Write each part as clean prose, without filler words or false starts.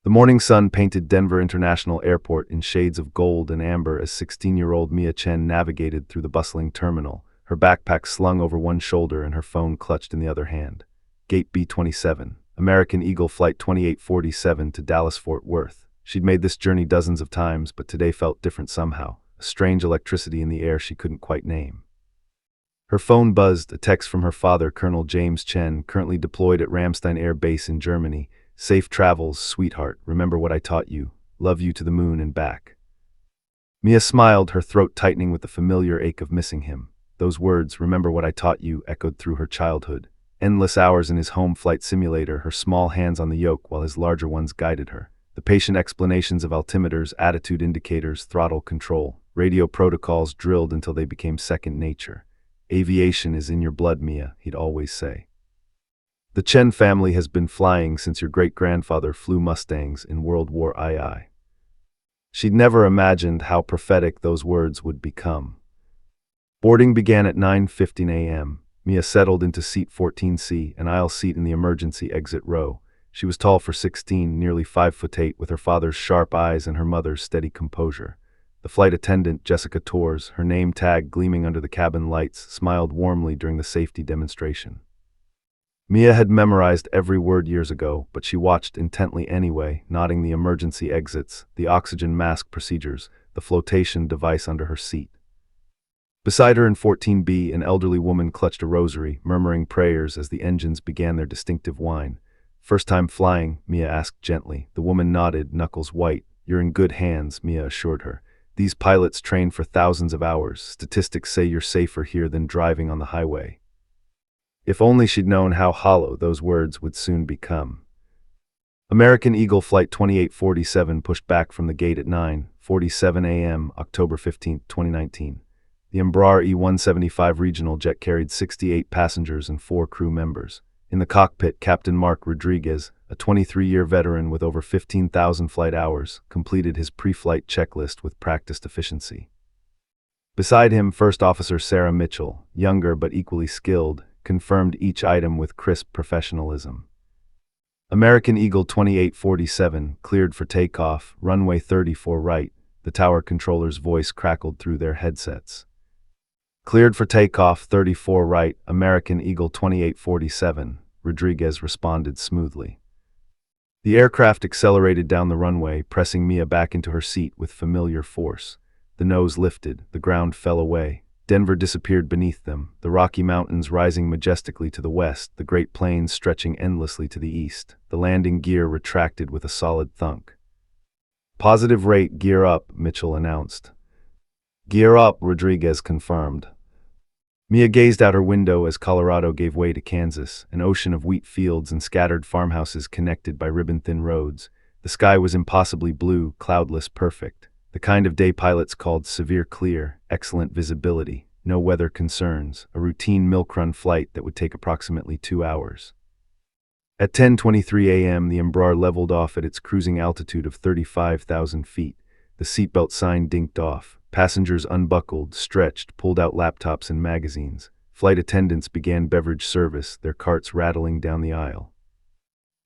The morning sun painted Denver International Airport in shades of gold and amber as 16-year-old Mia Chen navigated through the bustling terminal, her backpack slung over one shoulder and her phone clutched in the other hand. Gate B-27, American Eagle Flight 2847 to Dallas-Fort Worth. She'd made this journey dozens of times, but today felt different somehow, a strange electricity in the air she couldn't quite name. Her phone buzzed, a text from her father, Colonel James Chen, currently deployed at Ramstein Air Base in Germany. Safe travels, sweetheart. Remember what I taught you. Love you to the moon and back. Mia smiled, her throat tightening with the familiar ache of missing him. Those words, remember what I taught you, echoed through her childhood. Endless hours in his home flight simulator, her small hands on the yoke while his larger ones guided her. The patient explanations of altimeters, attitude indicators, throttle control, radio protocols drilled until they became second nature. Aviation is in your blood, Mia, he'd always say. The Chen family has been flying since your great-grandfather flew Mustangs in World War II. She'd never imagined how prophetic those words would become. Boarding began at 9:15 a.m. Mia settled into seat 14C, an aisle seat in the emergency exit row. She was tall for 16, nearly 5'8", with her father's sharp eyes and her mother's steady composure. The flight attendant, Jessica Torres, her name tag gleaming under the cabin lights, smiled warmly during the safety demonstration. Mia had memorized every word years ago, but she watched intently anyway, nodding the emergency exits, the oxygen mask procedures, the flotation device under her seat. Beside her in 14B, an elderly woman clutched a rosary, murmuring prayers as the engines began their distinctive whine. First time flying, Mia asked gently. The woman nodded, knuckles white. You're in good hands, Mia assured her. These pilots train for thousands of hours. Statistics say you're safer here than driving on the highway. If only she'd known how hollow those words would soon become. American Eagle Flight 2847 pushed back from the gate at 9:47 a.m., October 15, 2019. The Embraer E-175 regional jet carried 68 passengers and 4 crew members. In the cockpit, Captain Mark Rodriguez, a 23-year veteran with over 15,000 flight hours, completed his pre-flight checklist with practiced efficiency. Beside him, First Officer Sarah Mitchell, younger but equally skilled, confirmed each item with crisp professionalism. American Eagle 2847 cleared for takeoff, runway 34 right. The tower controller's voice crackled through their headsets. Cleared for takeoff, 34 right, American Eagle 2847, Rodriguez responded smoothly. The aircraft accelerated down the runway, pressing Mia back into her seat with familiar force. The nose lifted, the ground fell away. Denver disappeared beneath them, the Rocky Mountains rising majestically to the west, the Great Plains stretching endlessly to the east. The landing gear retracted with a solid thunk. Positive rate, gear up, Mitchell announced. Gear up, Rodriguez confirmed. Mia gazed out her window as Colorado gave way to Kansas, an ocean of wheat fields and scattered farmhouses connected by ribbon-thin roads. The sky was impossibly blue, cloudless, perfect. The kind of day pilots called severe clear, excellent visibility, no weather concerns, a routine milk-run flight that would take approximately 2 hours. At 10:23 a.m., the Embraer leveled off at its cruising altitude of 35,000 feet. The seatbelt sign dinked off. Passengers unbuckled, stretched, pulled out laptops and magazines. Flight attendants began beverage service, their carts rattling down the aisle.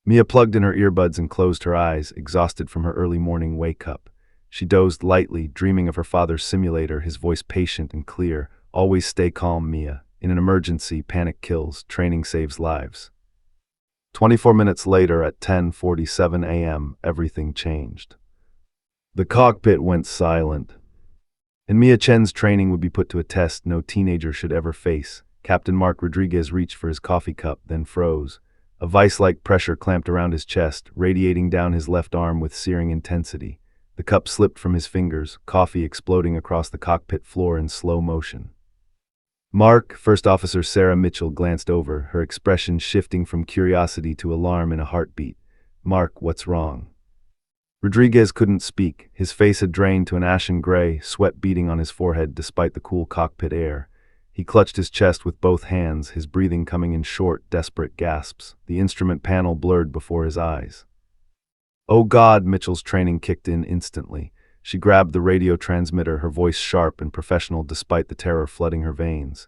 Mia plugged in her earbuds and closed her eyes, exhausted from her early morning wake-up. She dozed lightly, dreaming of her father's simulator, his voice patient and clear. Always stay calm, Mia. In an emergency, panic kills, training saves lives. 24 minutes later, at 10:47 a.m., everything changed. The cockpit went silent. And Mia Chen's training would be put to a test no teenager should ever face. Captain Mark Rodriguez reached for his coffee cup, then froze. A vice-like pressure clamped around his chest, radiating down his left arm with searing intensity. The cup slipped from his fingers, coffee exploding across the cockpit floor in slow motion. Mark, First Officer Sarah Mitchell glanced over, her expression shifting from curiosity to alarm in a heartbeat. Mark, what's wrong? Rodriguez couldn't speak. His face had drained to an ashen gray, sweat beading on his forehead despite the cool cockpit air. He clutched his chest with both hands, his breathing coming in short, desperate gasps. The instrument panel blurred before his eyes. Oh God, Mitchell's training kicked in instantly. She grabbed the radio transmitter, her voice sharp and professional despite the terror flooding her veins.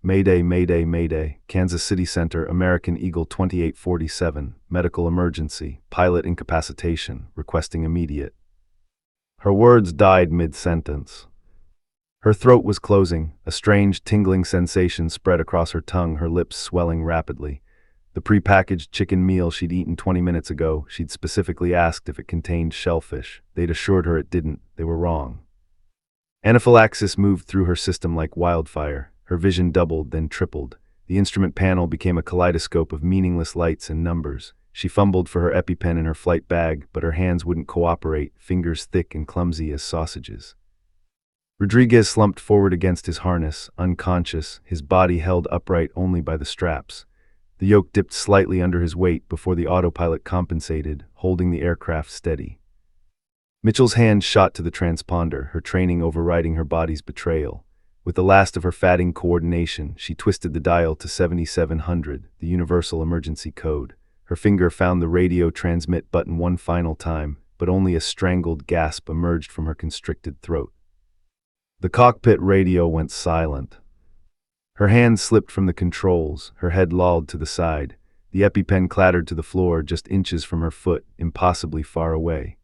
Mayday, Mayday, Mayday, Kansas City Center, American Eagle 2847, medical emergency, pilot incapacitation, requesting immediate. Her words died mid-sentence. Her throat was closing, a strange tingling sensation spread across her tongue, her lips swelling rapidly. The prepackaged chicken meal she'd eaten 20 minutes ago, she'd specifically asked if it contained shellfish. They'd assured her it didn't. They were wrong. Anaphylaxis moved through her system like wildfire. Her vision doubled, then tripled. The instrument panel became a kaleidoscope of meaningless lights and numbers. She fumbled for her EpiPen in her flight bag, but her hands wouldn't cooperate, fingers thick and clumsy as sausages. Rodriguez slumped forward against his harness, unconscious, his body held upright only by the straps. The yoke dipped slightly under his weight before the autopilot compensated, holding the aircraft steady. Mitchell's hand shot to the transponder, her training overriding her body's betrayal. With the last of her fatting coordination, she twisted the dial to 7700, the universal emergency code. Her finger found the radio transmit button one final time, but only a strangled gasp emerged from her constricted throat. The cockpit radio went silent. Her hand slipped from the controls, her head lolled to the side. The EpiPen clattered to the floor just inches from her foot, impossibly far away.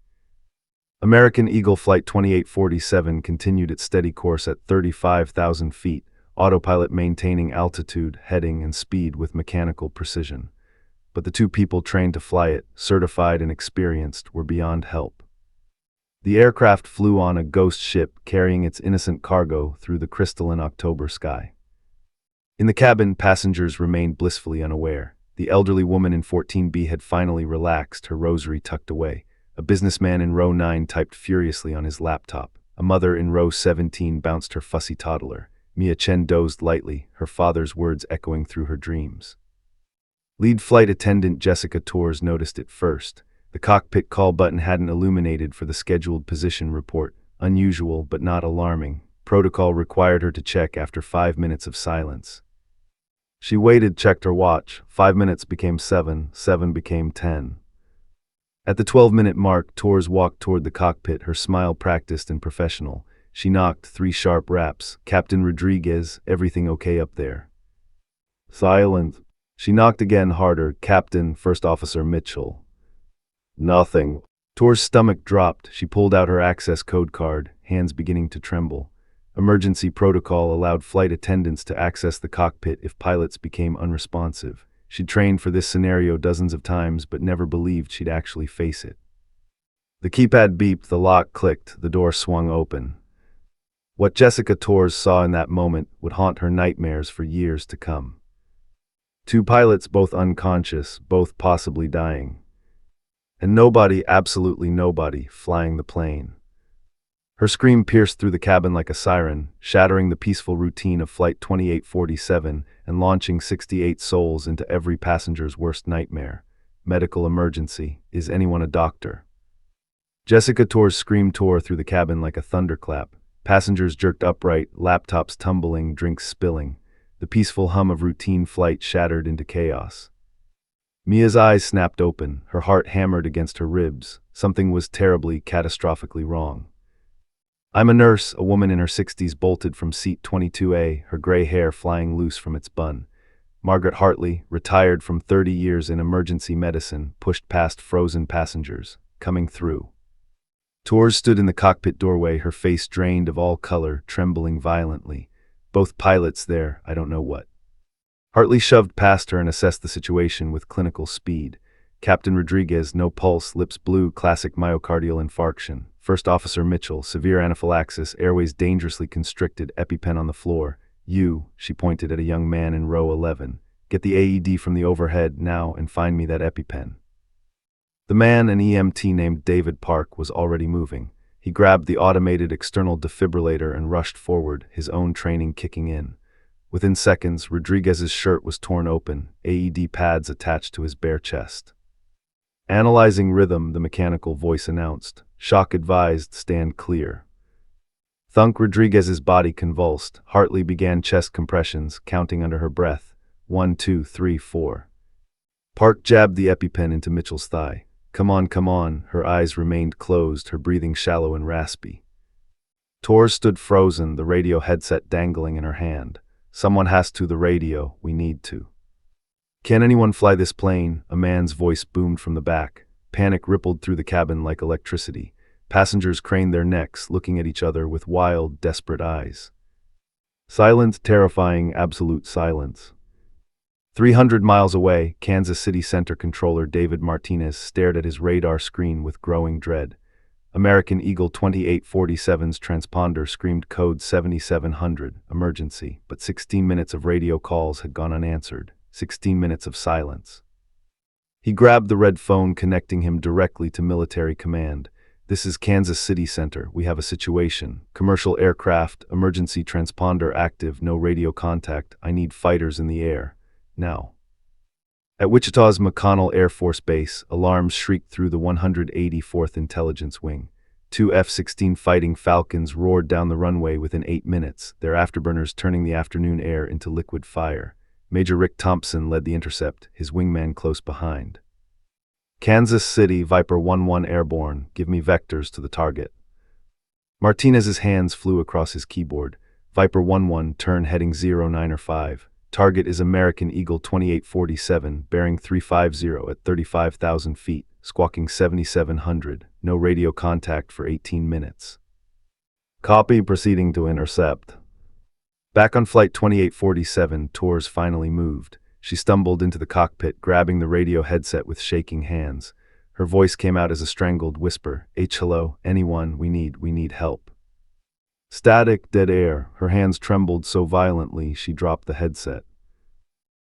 American Eagle Flight 2847 continued its steady course at 35,000 feet, autopilot maintaining altitude, heading, and speed with mechanical precision. But the two people trained to fly it, certified and experienced, were beyond help. The aircraft flew on a ghost ship carrying its innocent cargo through the crystalline October sky. In the cabin, passengers remained blissfully unaware. The elderly woman in 14B had finally relaxed, her rosary tucked away. A businessman in row 9 typed furiously on his laptop. A mother in row 17 bounced her fussy toddler. Mia Chen dozed lightly, her father's words echoing through her dreams. Lead flight attendant Jessica Torres noticed it first. The cockpit call button hadn't illuminated for the scheduled position report. Unusual, but not alarming. Protocol required her to check after 5 minutes of silence. She waited, checked her watch. 5 minutes became 7, 7 became 10. At the 12-minute mark, Torres walked toward the cockpit, her smile practiced and professional. She knocked 3 sharp raps. Captain Rodriguez, everything okay up there? Silent. She knocked again, harder. Captain, First Officer Mitchell. Nothing. Torres' stomach dropped. She pulled out her access code card, hands beginning to tremble. Emergency protocol allowed flight attendants to access the cockpit if pilots became unresponsive. She'd trained for this scenario dozens of times, but never believed she'd actually face it. The keypad beeped, the lock clicked, the door swung open. What Jessica Torres saw in that moment would haunt her nightmares for years to come. 2 pilots, both unconscious, both possibly dying. And nobody, absolutely nobody, flying the plane. Her scream pierced through the cabin like a siren, shattering the peaceful routine of Flight 2847 and launching 68 souls into every passenger's worst nightmare. Medical emergency. Is anyone a doctor? Jessica Torres' scream tore through the cabin like a thunderclap. Passengers jerked upright, laptops tumbling, drinks spilling. The peaceful hum of routine flight shattered into chaos. Mia's eyes snapped open, her heart hammered against her ribs. Something was terribly, catastrophically wrong. I'm a nurse, a woman in her 60s bolted from seat 22A, her gray hair flying loose from its bun. Margaret Hartley, retired from 30 years in emergency medicine, pushed past frozen passengers, coming through. Torres stood in the cockpit doorway, her face drained of all color, trembling violently. Both pilots there, I don't know what. Hartley shoved past her and assessed the situation with clinical speed. Captain Rodriguez, no pulse, lips blue, classic myocardial infarction. First Officer Mitchell, severe anaphylaxis, airways dangerously constricted, EpiPen on the floor. You, she pointed at a young man in row 11. Get the AED from the overhead now and find me that EpiPen. The man, an EMT named David Park, was already moving. He grabbed the automated external defibrillator and rushed forward, his own training kicking in. Within seconds, Rodriguez's shirt was torn open, AED pads attached to his bare chest. Analyzing rhythm, the mechanical voice announced. Shock advised, stand clear. Thunk. Rodriguez's body convulsed. Hartley began chest compressions, counting under her breath. 1, 2, 3, 4. Park jabbed the EpiPen into Mitchell's thigh. Come on, come on. Her eyes remained closed, her breathing shallow and raspy. Torres stood frozen, the radio headset dangling in her hand. Someone has to the radio, we need to. Can anyone fly this plane? A man's voice boomed from the back. Panic rippled through the cabin like electricity. Passengers craned their necks, looking at each other with wild, desperate eyes. Silence, terrifying, absolute silence. 300 miles away, Kansas City Center controller David Martinez stared at his radar screen with growing dread. American Eagle 2847's transponder screamed code 7700, emergency, but 16 minutes of radio calls had gone unanswered. 16 minutes of silence. He grabbed the red phone, connecting him directly to military command. This is Kansas City Center. We have a situation. Commercial aircraft, emergency transponder active, no radio contact. I need fighters in the air. Now. At Wichita's McConnell Air Force Base, alarms shrieked through the 184th Intelligence Wing. 2 F-16 Fighting Falcons roared down the runway within 8 minutes, their afterburners turning the afternoon air into liquid fire. Major Rick Thompson led the intercept, his wingman close behind. Kansas City, Viper 1-1 airborne, give me vectors to the target. Martinez's hands flew across his keyboard. Viper 1-1, turn heading 09 or 5. Target is American Eagle 2847, bearing 350 at 35,000 feet, squawking 7700, no radio contact for 18 minutes. Copy, proceeding to intercept. Back on Flight 2847, Torres finally moved. She stumbled into the cockpit, grabbing the radio headset with shaking hands. Her voice came out as a strangled whisper. Hello, anyone, we need help. Static, dead air. Her hands trembled so violently she dropped the headset.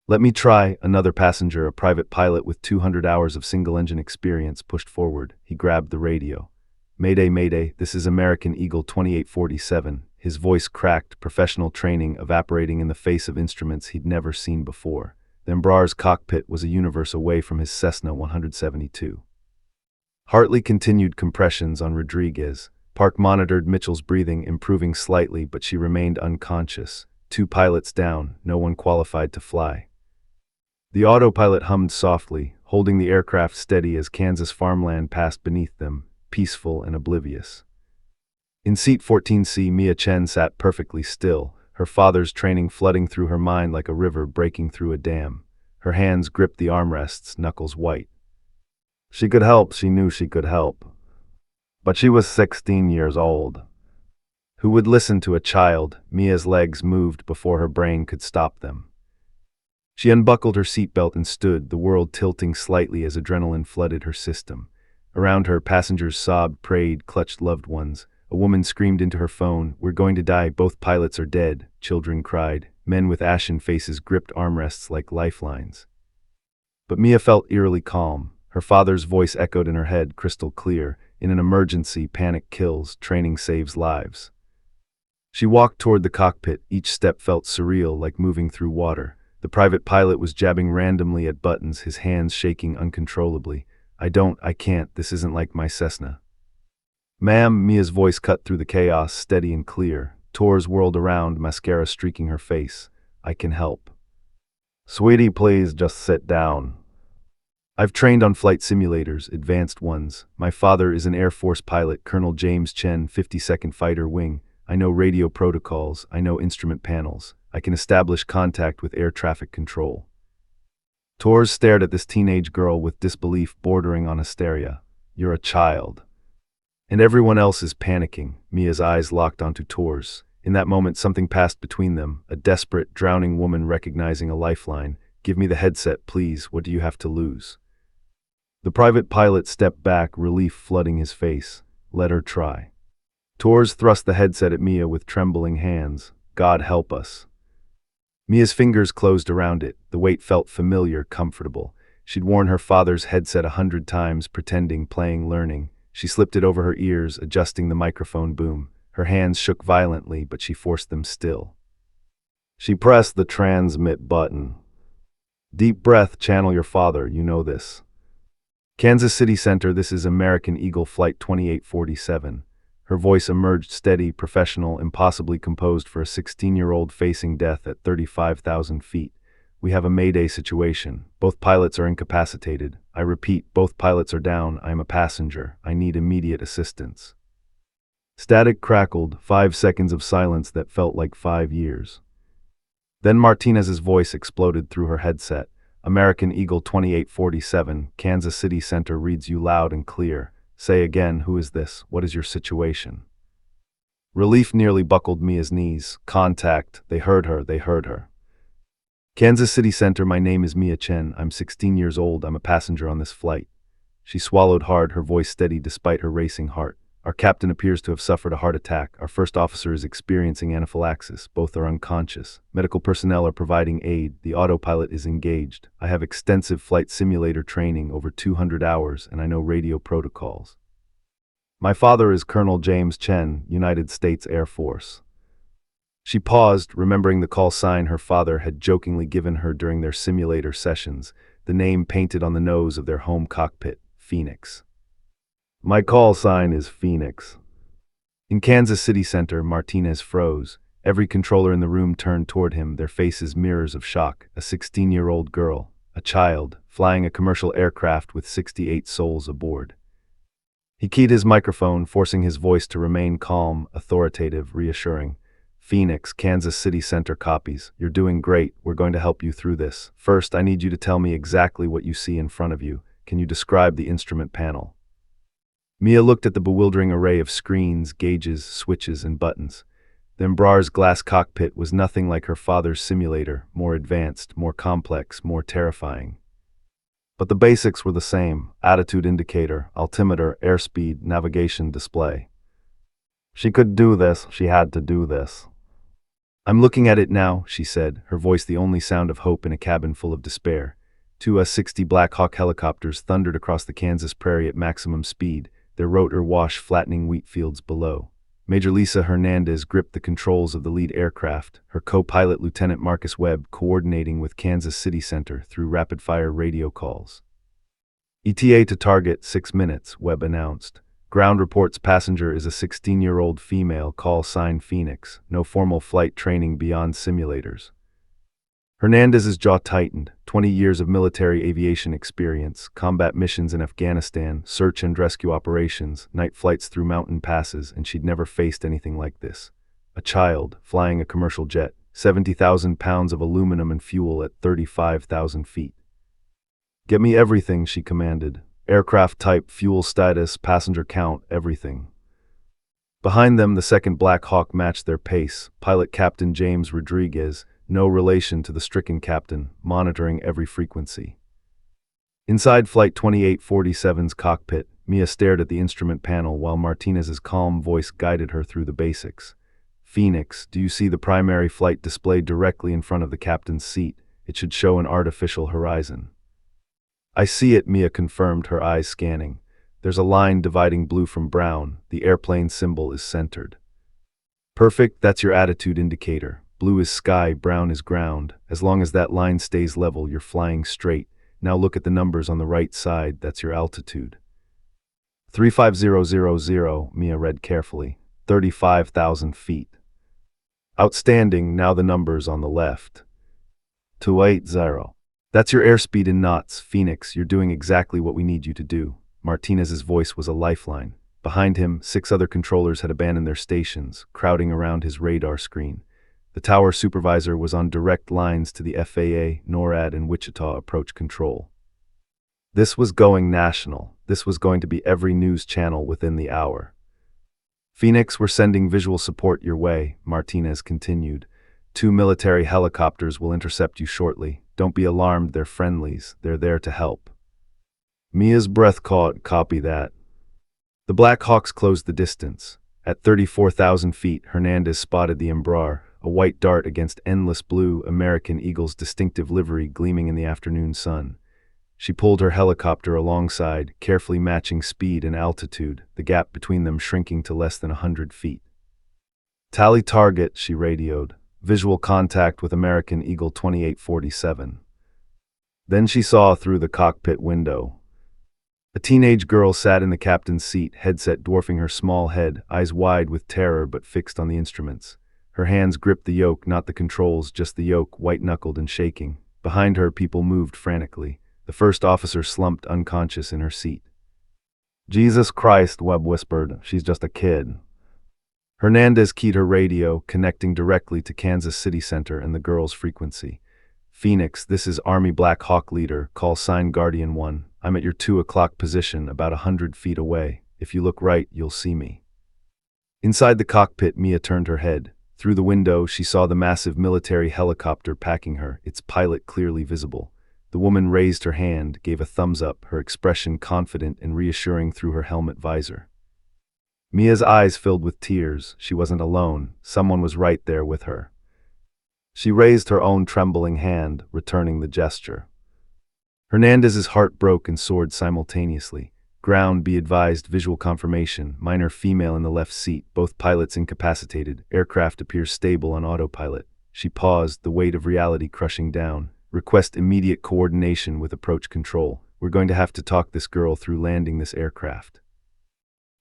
Let me try. Another passenger, a private pilot with 200 hours of single-engine experience, pushed forward. He grabbed the radio. Mayday, mayday, this is American Eagle 2847. His voice cracked, professional training evaporating in the face of instruments he'd never seen before. The Embraer's cockpit was a universe away from his Cessna 172. Hartley continued compressions on Rodriguez. Park monitored Mitchell's breathing, improving slightly, but she remained unconscious. 2 pilots down, no one qualified to fly. The autopilot hummed softly, holding the aircraft steady as Kansas farmland passed beneath them, peaceful and oblivious. In seat 14C, Mia Chen sat perfectly still, her father's training flooding through her mind like a river breaking through a dam. Her hands gripped the armrests, knuckles white. She could help, she knew she could help. But she was 16 years old. Who would listen to a child? Mia's legs moved before her brain could stop them. She unbuckled her seatbelt and stood, the world tilting slightly as adrenaline flooded her system. Around her, passengers sobbed, prayed, clutched loved ones. A woman screamed into her phone, "We're going to die, both pilots are dead." Children cried. Men with ashen faces gripped armrests like lifelines. But Mia felt eerily calm. Her father's voice echoed in her head, crystal clear. In an emergency, panic kills, training saves lives. She walked toward the cockpit. Each step felt surreal, like moving through water. The private pilot was jabbing randomly at buttons, his hands shaking uncontrollably. I can't, this isn't like my Cessna. Ma'am, Mia's voice cut through the chaos, steady and clear. Torres whirled around, mascara streaking her face. I can help. Sweetie, please just sit down. I've trained on flight simulators, advanced ones. My father is an Air Force pilot, Colonel James Chen, 52nd Fighter Wing. I know radio protocols, I know instrument panels. I can establish contact with air traffic control. Torres stared at this teenage girl with disbelief bordering on hysteria. You're a child. And everyone else is panicking. Mia's eyes locked onto Torres. In that moment, something passed between them, a desperate, drowning woman recognizing a lifeline. Give me the headset, please. What do you have to lose? The private pilot stepped back, relief flooding his face. Let her try. Torres thrust the headset at Mia with trembling hands. God help us. Mia's fingers closed around it. The weight felt familiar, comfortable. She'd worn her father's headset 100 times, pretending, playing, learning. She slipped it over her ears, adjusting the microphone boom. Her hands shook violently, but she forced them still. She pressed the transmit button. Deep breath, channel your father, you know this. Kansas City Center, this is American Eagle Flight 2847. Her voice emerged steady, professional, impossibly composed for a 16-year-old facing death at 35,000 feet. We have a mayday situation. Both pilots are incapacitated. I repeat, both pilots are down. I am a passenger. I need immediate assistance. Static crackled, 5 seconds of silence that felt like 5 years. Then Martinez's voice exploded through her headset. American Eagle 2847, Kansas City Center reads you loud and clear. Say again, who is this? What is your situation? Relief nearly buckled Mia's knees. Contact. They heard her. They heard her. Kansas City Center, my name is Mia Chen. I'm 16 years old. I'm a passenger on this flight. She swallowed hard, her voice steady despite her racing heart. Our captain appears to have suffered a heart attack. Our first officer is experiencing anaphylaxis. Both are unconscious. Medical personnel are providing aid. The autopilot is engaged. I have extensive flight simulator training, over 200 hours, and I know radio protocols. My father is Colonel James Chen, United States Air Force. She paused, remembering the call sign her father had jokingly given her during their simulator sessions, the name painted on the nose of their home cockpit, Phoenix. My call sign is Phoenix. In Kansas City Center, Martinez froze. Every controller in the room turned toward him, their faces mirrors of shock. A 16-year-old girl, a child, flying a commercial aircraft with 68 souls aboard. He keyed his microphone, forcing his voice to remain calm, authoritative, reassuring. Phoenix, Kansas City Center copies. You're doing great. We're going to help you through this. First, I need you to tell me exactly what you see in front of you. Can you describe the instrument panel? Mia looked at the bewildering array of screens, gauges, switches, and buttons. The Embraer's glass cockpit was nothing like her father's simulator, more advanced, more complex, more terrifying. But the basics were the same: attitude indicator, altimeter, airspeed, navigation display. She could do this. She had to do this. I'm looking at it now, she said, her voice the only sound of hope in a cabin full of despair. Two S-60 Black Hawk helicopters thundered across the Kansas prairie at maximum speed, their rotor wash flattening wheat fields below. Major Lisa Hernandez gripped the controls of the lead aircraft, her co-pilot Lieutenant Marcus Webb coordinating with Kansas City Center through rapid-fire radio calls. ETA to target, 6 minutes, Webb announced. Ground reports passenger is a 16-year-old female, call sign Phoenix, no formal flight training beyond simulators. Hernandez's jaw tightened, 20 years of military aviation experience, combat missions in Afghanistan, search and rescue operations, night flights through mountain passes, and she'd never faced anything like this. A child, flying a commercial jet, 70,000 pounds of aluminum and fuel at 35,000 feet. Get me everything, she commanded. Aircraft type, fuel status, passenger count, everything. Behind them, the second Black Hawk matched their pace, pilot Captain James Rodriguez, no relation to the stricken captain, monitoring every frequency. Inside Flight 2847's cockpit, Mia stared at the instrument panel while Martinez's calm voice guided her through the basics. Phoenix, do you see the primary flight display directly in front of the captain's seat? It should show an artificial horizon. I see it, Mia confirmed, her eyes scanning. There's a line dividing blue from brown. The airplane symbol is centered. Perfect, that's your attitude indicator. Blue is sky, brown is ground. As long as that line stays level, you're flying straight. Now look at the numbers on the right side, that's your altitude. 35000, Mia read carefully. 35,000 feet. Outstanding, now the numbers on the left. 280. That's your airspeed in knots, Phoenix. You're doing exactly what we need you to do. Martinez's voice was a lifeline. Behind him, 6 other controllers had abandoned their stations, crowding around his radar screen. The tower supervisor was on direct lines to the FAA, NORAD, and Wichita approach control. This was going national. This was going to be every news channel within the hour. Phoenix, we're sending visual support your way, Martinez continued. 2 military helicopters will intercept you shortly. Don't be alarmed, they're friendlies. They're there to help. Mia's breath caught. Copy that. The Black Hawks closed the distance. At 34,000 feet, Hernandez spotted the Embraer, a white dart against endless blue, American Eagle's distinctive livery gleaming in the afternoon sun. She pulled her helicopter alongside, carefully matching speed and altitude, the gap between them shrinking to less than 100 feet. Tally target, she radioed. Visual contact with American Eagle 2847. Then she saw through the cockpit window. A teenage girl sat in the captain's seat, headset dwarfing her small head, eyes wide with terror but fixed on the instruments. Her hands gripped the yoke, not the controls, just the yoke, white-knuckled and shaking. Behind her, people moved frantically. The first officer slumped unconscious in her seat. Jesus Christ, Webb whispered. She's just a kid. Hernandez keyed her radio, connecting directly to Kansas City Center and the girl's frequency. Phoenix, this is Army Black Hawk Leader, call sign Guardian 1. I'm at your 2 o'clock position, about 100 feet away. If you look right, you'll see me. Inside the cockpit, Mia turned her head. Through the window, she saw the massive military helicopter packing her, its pilot clearly visible. The woman raised her hand, gave a thumbs up, her expression confident and reassuring through her helmet visor. Mia's eyes filled with tears. She wasn't alone. Someone was right there with her. She raised her own trembling hand, returning the gesture. Hernandez's heart broke and soared simultaneously. Ground, be advised, visual confirmation, minor female in the left seat, both pilots incapacitated, aircraft appears stable on autopilot. She paused, the weight of reality crushing down. Request immediate coordination with approach control. We're going to have to talk this girl through landing this aircraft.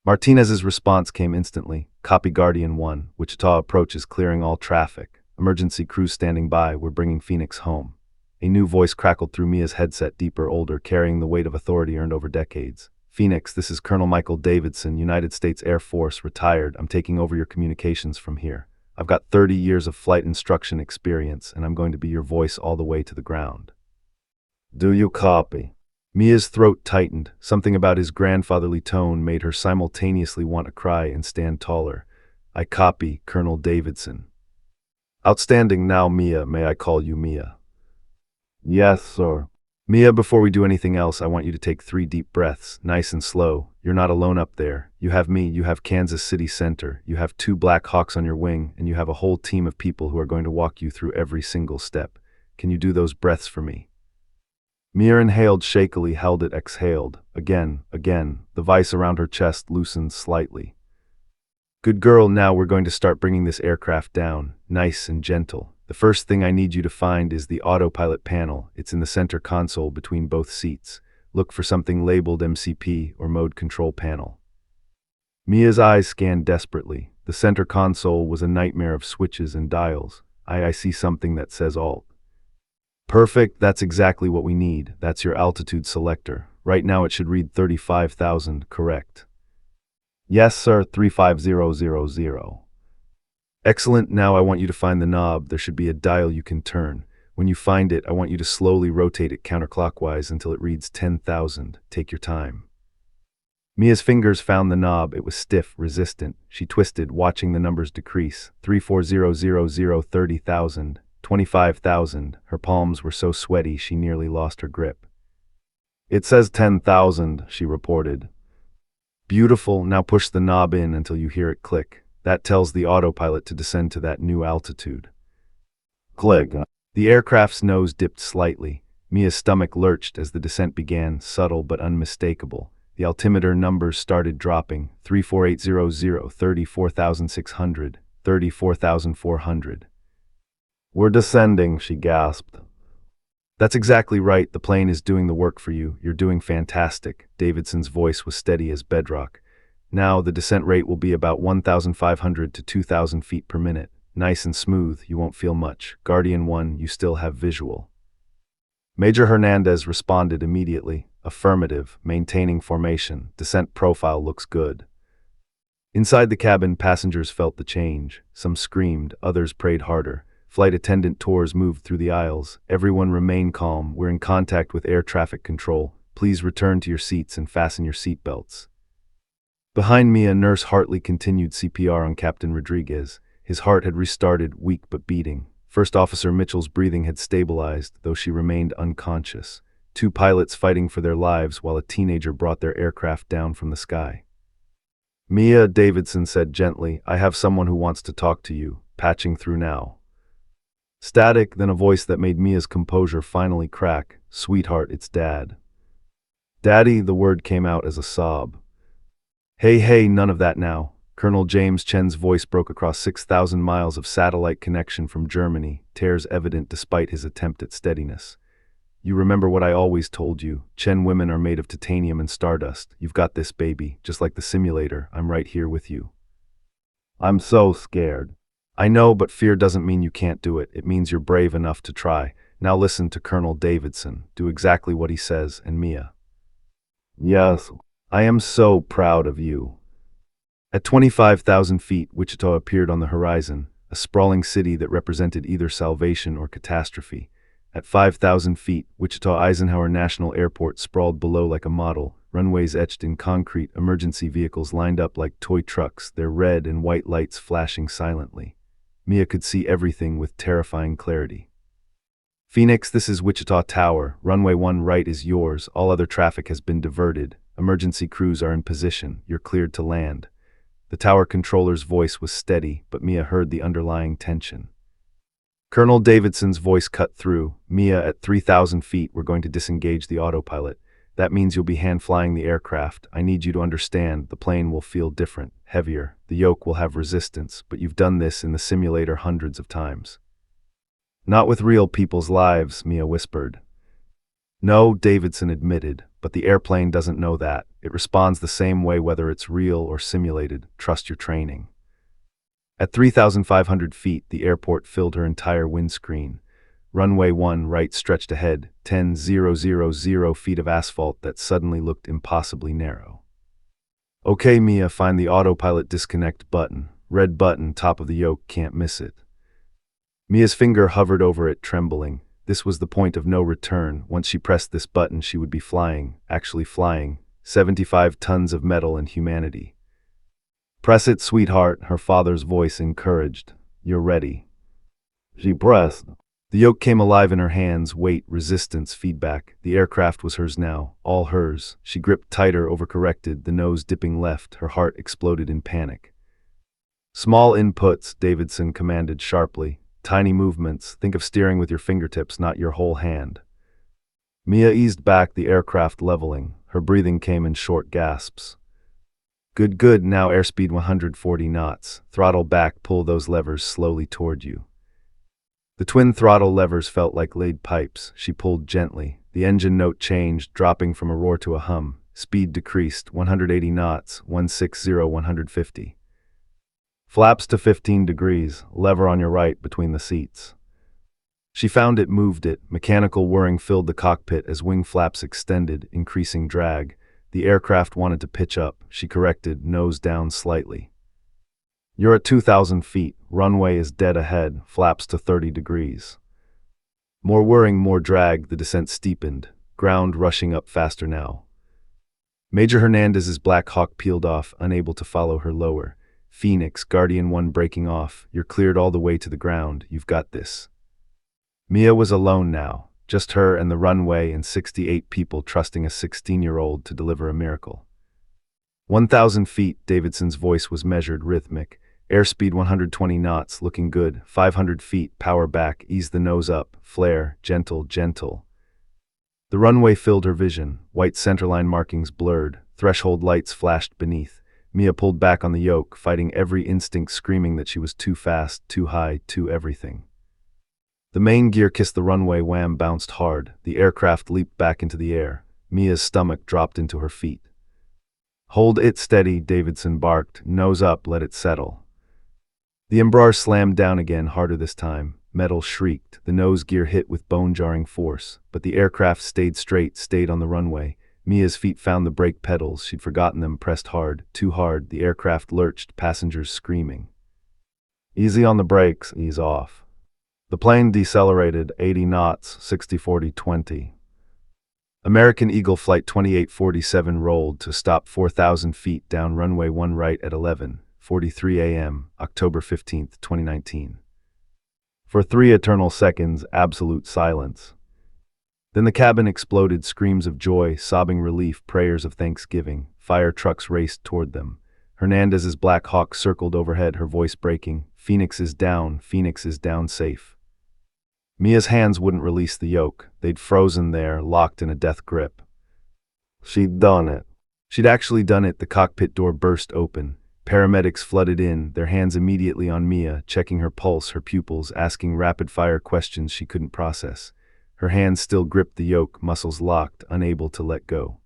Martinez's response came instantly. Copy Guardian 1. Wichita approach is clearing all traffic. Emergency crews standing by. We're bringing Phoenix home. A new voice crackled through Mia's headset, deeper, older, carrying the weight of authority earned over decades. Phoenix, this is Colonel Michael Davidson, United States Air Force, retired. I'm taking over your communications from here. I've got 30 years of flight instruction experience, and I'm going to be your voice all the way to the ground. Do you copy? Mia's throat tightened. Something about his grandfatherly tone made her simultaneously want to cry and stand taller. I copy, Colonel Davidson. Outstanding. Now, Mia, may I call you Mia? Yes, sir. Mia, before we do anything else, I want you to take 3 deep breaths, nice and slow. You're not alone up there. You have me, you have Kansas City Center, you have 2 Black Hawks on your wing, and you have a whole team of people who are going to walk you through every single step. Can you do those breaths for me? Mia inhaled shakily, held it, exhaled. Again. The vice around her chest loosened slightly. Good girl, now we're going to start bringing this aircraft down, nice and gentle. The first thing I need you to find is the autopilot panel. It's in the center console between both seats. Look for something labeled MCP or Mode Control Panel. Mia's eyes scanned desperately. The center console was a nightmare of switches and dials. I see something that says Alt. Perfect, that's exactly what we need. That's your altitude selector. Right now it should read 35,000, correct? Yes, sir, 35000. Excellent, now I want you to find the knob. There should be a dial you can turn. When you find it, I want you to slowly rotate it counterclockwise until it reads 10,000. Take your time. Mia's fingers found the knob. It was stiff, resistant. She twisted, watching the numbers decrease. 34000, 30,000, 25,000. Her palms were so sweaty she nearly lost her grip. It says 10,000, she reported. Beautiful, now push the knob in until you hear it click. That tells the autopilot to descend to that new altitude. Click. The aircraft's nose dipped slightly. Mia's stomach lurched as the descent began, subtle but unmistakable. The altimeter numbers started dropping. 34800, 34,600, 34,400. We're descending, she gasped. That's exactly right. The plane is doing the work for you. You're doing fantastic. Davidson's voice was steady as bedrock. Now the descent rate will be about 1,500 to 2,000 feet per minute. Nice and smooth, you won't feel much. Guardian 1, you still have visual. Major Hernandez responded immediately. Affirmative, maintaining formation. Descent profile looks good. Inside the cabin, passengers felt the change. Some screamed, others prayed harder. Flight attendant tours moved through the aisles. Everyone remain calm. We're in contact with air traffic control. Please return to your seats and fasten your seatbelts. Behind Mia, Nurse Hartley continued CPR on Captain Rodriguez. His heart had restarted, weak but beating. First Officer Mitchell's breathing had stabilized, though she remained unconscious. 2 pilots fighting for their lives while a teenager brought their aircraft down from the sky. Mia, Davidson said gently, I have someone who wants to talk to you. Patching through now. Static, then a voice that made Mia's composure finally crack. Sweetheart, it's Dad. Daddy, the word came out as a sob. Hey, none of that now. Colonel James Chen's voice broke across 6,000 miles of satellite connection from Germany, tears evident despite his attempt at steadiness. You remember what I always told you. Chen women are made of titanium and stardust. You've got this, baby. Just like the simulator, I'm right here with you. I'm so scared. I know, but fear doesn't mean you can't do it. It means you're brave enough to try. Now listen to Colonel Davidson. Do exactly what he says, and Mia. Yes, I am so proud of you. At 25,000 feet, Wichita appeared on the horizon, a sprawling city that represented either salvation or catastrophe. At 5,000 feet, Wichita Eisenhower National Airport sprawled below like a model, runways etched in concrete, emergency vehicles lined up like toy trucks, their red and white lights flashing silently. Mia could see everything with terrifying clarity. Phoenix, this is Wichita Tower. Runway 1 right is yours. All other traffic has been diverted. Emergency crews are in position. You're cleared to land. The tower controller's voice was steady, but Mia heard the underlying tension. Colonel Davidson's voice cut through. Mia, at 3,000 feet, we're going to disengage the autopilot. That means you'll be hand-flying the aircraft. I need you to understand, the plane will feel different, heavier. The yoke will have resistance, but you've done this in the simulator hundreds of times. Not with real people's lives, Mia whispered. No, Davidson admitted, but the airplane doesn't know that. It responds the same way whether it's real or simulated. Trust your training. At 3,500 feet, the airport filled her entire windscreen. Runway 1 right stretched ahead, 10,000 feet of asphalt that suddenly looked impossibly narrow. Okay, Mia, find the autopilot disconnect button. Red button, top of the yoke, can't miss it. Mia's finger hovered over it, trembling. This was the point of no return. Once she pressed this button, she would be flying, actually flying, 75 tons of metal and humanity. Press it, sweetheart, her father's voice encouraged. You're ready. She pressed. The yoke came alive in her hands, weight, resistance, feedback. The aircraft was hers now, all hers. She gripped tighter, overcorrected, the nose dipping left. Her heart exploded in panic. Small inputs, Davidson commanded sharply. Tiny movements. Think of steering with your fingertips, not your whole hand. Mia eased back, the aircraft leveling. Her breathing came in short gasps. Good, now airspeed 140 knots. Throttle back, pull those levers slowly toward you. The twin throttle levers felt like lead pipes. She pulled gently. The engine note changed, dropping from a roar to a hum. Speed decreased, 180 knots, 160, 150. Flaps to 15 degrees, lever on your right between the seats. She found it, moved it. Mechanical whirring filled the cockpit as wing flaps extended, increasing drag. The aircraft wanted to pitch up. She corrected, nose down slightly. You're at 2,000 feet. Runway is dead ahead, flaps to 30 degrees. More whirring, more drag, the descent steepened. Ground rushing up faster now. Major Hernandez's Black Hawk peeled off, unable to follow her lower. Phoenix, Guardian 1 breaking off. You're cleared all the way to the ground. You've got this. Mia was alone now. Just her and the runway and 68 people trusting a 16-year-old to deliver a miracle. 1,000 feet, Davidson's voice was measured, rhythmic. Airspeed 120 knots, looking good. 500 feet, power back, ease the nose up. Flare, gentle. The runway filled her vision. White centerline markings blurred. Threshold lights flashed beneath. Mia pulled back on the yoke, fighting every instinct, screaming that she was too fast, too high, too everything. The main gear kissed the runway, wham, bounced hard. The aircraft leaped back into the air. Mia's stomach dropped into her feet. Hold it steady, Davidson barked. Nose up, let it settle. The embraer slammed down again, harder this time. Metal shrieked. The nose gear hit with bone-jarring force. But the aircraft stayed straight, stayed on the runway. Mia's feet found the brake pedals. She'd forgotten them, pressed hard, too hard. The aircraft lurched, passengers screaming. Easy on the brakes, ease off. The plane decelerated, 80 knots, 60-40-20. American Eagle Flight 2847 rolled to stop 4,000 feet down runway 1 right at 11:43 a.m., October 15, 2019. For 3 eternal seconds, absolute silence. Then the cabin exploded, screams of joy, sobbing relief, prayers of thanksgiving. Fire trucks raced toward them. Hernandez's Black Hawk circled overhead, her voice breaking. Phoenix is down safe. Mia's hands wouldn't release the yoke. They'd frozen there, locked in a death grip. She'd done it. She'd actually done it. The cockpit door burst open. Paramedics flooded in, their hands immediately on Mia, checking her pulse, her pupils, asking rapid-fire questions she couldn't process. Her hands still gripped the yoke, muscles locked, unable to let go.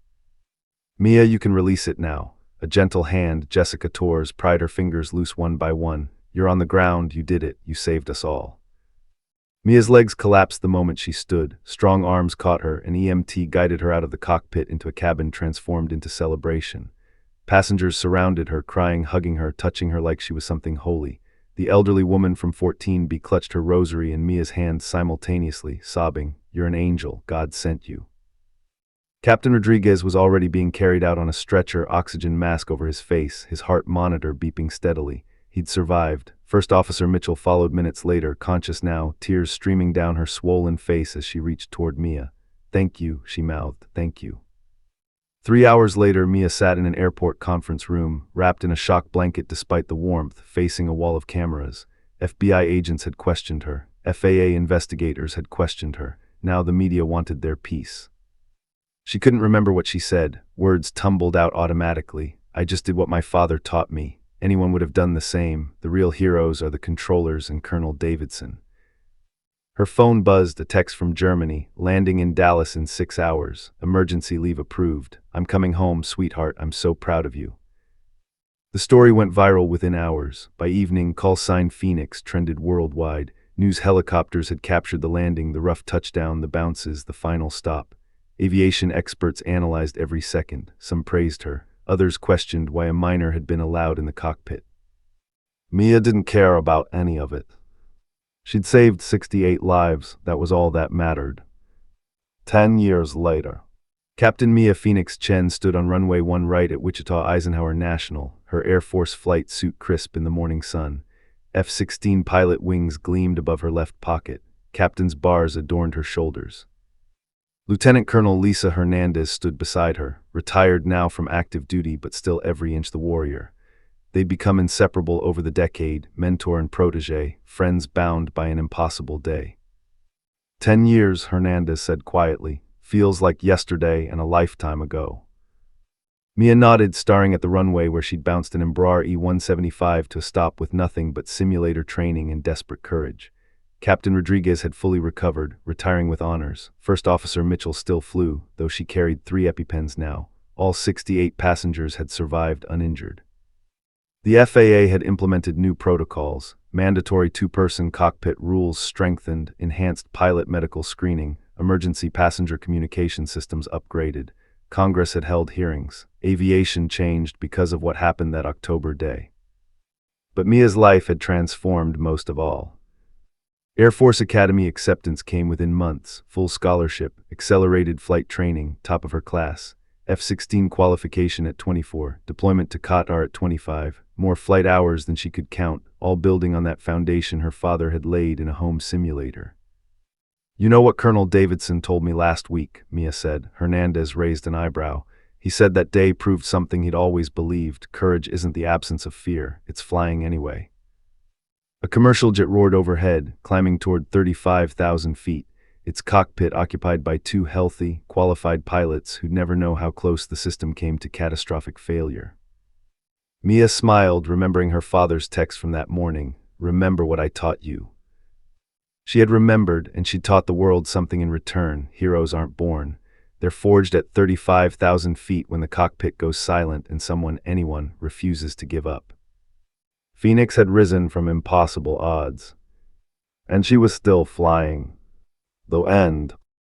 Mia, you can release it now. A gentle hand, Jessica Torres, pried her fingers loose one by one. You're on the ground, you did it, you saved us all. Mia's legs collapsed the moment she stood. Strong arms caught her, an EMT guided her out of the cockpit into a cabin transformed into celebration. Passengers surrounded her, crying, hugging her, touching her like she was something holy. The elderly woman from 14B clutched her rosary in Mia's hands simultaneously, sobbing, "You're an angel, God sent you." Captain Rodriguez was already being carried out on a stretcher, oxygen mask over his face, his heart monitor beeping steadily. He'd survived. First Officer Mitchell followed minutes later, conscious now, tears streaming down her swollen face as she reached toward Mia. "Thank you," she mouthed, "thank you." 3 hours later, Mia sat in an airport conference room, wrapped in a shock blanket despite the warmth, facing a wall of cameras. FBI agents had questioned her. FAA investigators had questioned her. Now the media wanted their piece. She couldn't remember what she said. Words tumbled out automatically. "I just did what my father taught me. Anyone would have done the same. The real heroes are the controllers and Colonel Davidson." Her phone buzzed, a text from Germany, "Landing in Dallas in 6 hours. Emergency leave approved. I'm coming home, sweetheart. I'm so proud of you." The story went viral within hours. By evening, call sign Phoenix trended worldwide. News helicopters had captured the landing, the rough touchdown, the bounces, the final stop. Aviation experts analyzed every second. Some praised her. Others questioned why a minor had been allowed in the cockpit. Mia didn't care about any of it. She'd saved 68 lives. That was all that mattered. 10 years later. Captain Mia Phoenix Chen stood on runway 1 right at Wichita Eisenhower National, her Air Force flight suit crisp in the morning sun. F-16 pilot wings gleamed above her left pocket. Captain's bars adorned her shoulders. Lieutenant Colonel Lisa Hernandez stood beside her, retired now from active duty but still every inch the warrior. They'd become inseparable over the decade, mentor and protege, friends bound by an impossible day. 10 years, Hernandez said quietly. Feels like yesterday and a lifetime ago. Mia nodded, staring at the runway where she'd bounced an Embraer E-175 to a stop with nothing but simulator training and desperate courage. Captain Rodriguez had fully recovered, retiring with honors. First Officer Mitchell still flew, though she carried 3 EpiPens now. All 68 passengers had survived uninjured. The FAA had implemented new protocols, mandatory 2-person cockpit rules strengthened, enhanced pilot medical screening, emergency passenger communication systems upgraded. Congress had held hearings. Aviation changed because of what happened that October day. But Mia's life had transformed most of all. Air Force Academy acceptance came within months, full scholarship, accelerated flight training, top of her class. F-16 qualification at 24, deployment to Qatar at 25, more flight hours than she could count, all building on that foundation her father had laid in a home simulator. "You know what Colonel Davidson told me last week," Mia said. Hernandez raised an eyebrow. "He said that day proved something he'd always believed. Courage isn't the absence of fear, it's flying anyway." A commercial jet roared overhead, climbing toward 35,000 feet, its cockpit occupied by 2 healthy, qualified pilots who'd never know how close the system came to catastrophic failure. Mia smiled, remembering her father's text from that morning, "Remember what I taught you." She had remembered, and she'd taught the world something in return. Heroes aren't born. They're forged at 35,000 feet when the cockpit goes silent and anyone, refuses to give up. Phoenix had risen from impossible odds. And she was still flying. The end.